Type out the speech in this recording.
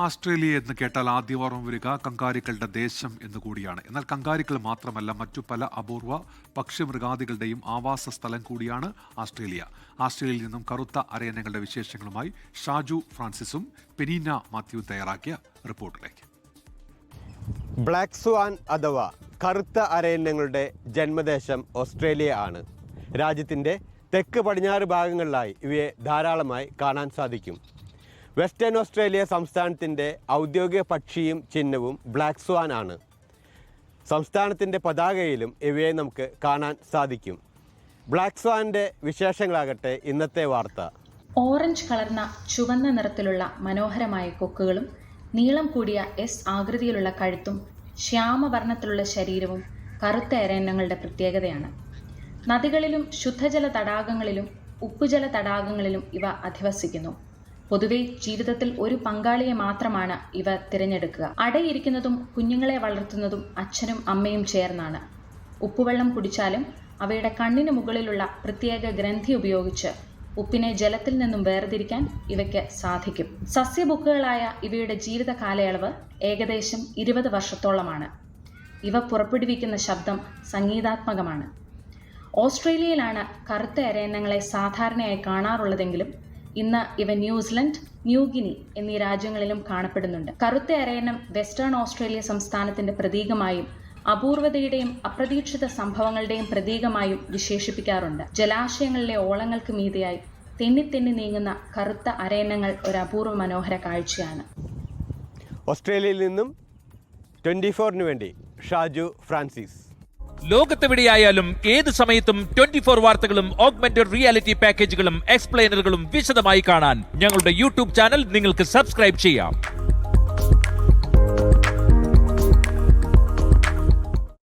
Australia എന്ന് കേട്ടാൽ ആദ്യം ഓർമ്മ വരിക കങ്കാരുക്കളുടെ ദേശം എന്നുകൂടിയാണ്. എന്നാൽ കങ്കാരുക്കൾ മാത്രമല്ല, മറ്റു പല അപൂർവ പക്ഷിമൃഗാദികളുടെയും ആവാസ സ്ഥലം കൂടിയാണ് ആസ്ട്രേലിയ. ആസ്ട്രേലിയയിൽ നിന്നും കറുത്ത അരയന്നങ്ങളുടെ വിശേഷങ്ങളുമായി ഷാജു ഫ്രാൻസിസും പെനീന മാത്യുവും തയ്യാറാക്കിയ റിപ്പോർട്ടിലേക്ക്. ബ്ലാക്ക് സ്വാൻ അഥവാ കറുത്ത അരയന്നങ്ങളുടെ ജന്മദേശം ഓസ്ട്രേലിയ ആണ്. രാജ്യത്തിൻ്റെ തെക്ക് പടിഞ്ഞാറ് ഭാഗങ്ങളിലായി ഇവയെ ധാരാളമായി കാണാൻ സാധിക്കും. വെസ്റ്റേൺ ഓസ്ട്രേലിയ സംസ്ഥാനത്തിൻ്റെ ഔദ്യോഗിക പക്ഷിയും ചിഹ്നവും ബ്ലാക്ക് സ്വാൻ ആണ്. സംസ്ഥാനത്തിൻ്റെ പതാകയിലും ഇവയെ നമുക്ക് കാണാൻ സാധിക്കും. ബ്ലാക്ക് സ്വാനിൻ്റെ വിശേഷങ്ങളാകട്ടെ ഇന്നത്തെ വാർത്ത. ഓറഞ്ച് കലർന്ന ചുവന്ന നിറത്തിലുള്ള മനോഹരമായ കൊക്കുകളും നീളം കൂടിയ എസ് ആകൃതിയിലുള്ള കഴുത്തും ശ്യാമവർണ്ണത്തിലുള്ള ശരീരവും കറുത്ത അരയന്നങ്ങളുടെ പ്രത്യേകതയാണ്. നദികളിലും ശുദ്ധജല തടാകങ്ങളിലും ഉപ്പുജല തടാകങ്ങളിലും ഇവ അധിവസിക്കുന്നു. പൊതുവെ ജീവിതത്തിൽ ഒരു പങ്കാളിയെ മാത്രമാണ് ഇവ തിരഞ്ഞെടുക്കുക. അടയിരിക്കുന്നതും കുഞ്ഞുങ്ങളെ വളർത്തുന്നതും അച്ഛനും അമ്മയും ചേർന്നാണ്. ഉപ്പുവെള്ളം കുടിച്ചാലും അവയുടെ കണ്ണിന് മുകളിലുള്ള പ്രത്യേക ഗ്രന്ഥി ഉപയോഗിച്ച് ഉപ്പിനെ ജലത്തിൽ നിന്നും വേർതിരിക്കാൻ ഇവയ്ക്ക് സാധിക്കും. സസ്യബുക്കുകളായ ഇവയുടെ ജീവിത കാലയളവ് ഏകദേശം 20 വർഷത്തോളമാണ്. ഇവ പുറപ്പെടുവിക്കുന്ന ശബ്ദം സംഗീതാത്മകമാണ്. ഓസ്ട്രേലിയയിലാണ് കറുത്ത അരയന്നങ്ങളെ സാധാരണയായി കാണാറുള്ളതെങ്കിലും ഇന്ന് ഇവ ന്യൂസിലൻഡ്, ന്യൂഗിനി എന്നീ രാജ്യങ്ങളിലും കാണപ്പെടുന്നുണ്ട്. കറുത്ത അരയന്നം വെസ്റ്റേൺ ഓസ്ട്രേലിയ സംസ്ഥാനത്തിന്റെ പ്രതീകമായും അപൂർവതയുടെയും അപ്രതീക്ഷിത സംഭവങ്ങളുടെയും പ്രതീകമായും വിശേഷിപ്പിക്കാറുണ്ട്. ജലാശയങ്ങളിലെ ഓളങ്ങൾക്ക് മീതെയായി തെന്നി നീങ്ങുന്ന കറുത്ത അരയന്നങ്ങൾ ഒരു അപൂർവ മനോഹര കാഴ്ചയാണ്. ഓസ്ട്രേലിയയിൽ നിന്നും 24 വേണ്ടി ഷാജു ഫ്രാൻസിസ്. ലോകത്തെവിടെയായാലും ഏത് സമയത്തും 24 വാർത്തകളും ഓഗ്മെന്റഡ് റിയാലിറ്റി പാക്കേജുകളും എക്സ്പ്ലെയിനറുകളും വിശദമായി കാണാൻ ഞങ്ങളുടെ യൂട്യൂബ് ചാനൽ നിങ്ങൾക്ക് സബ്സ്ക്രൈബ് ചെയ്യാം.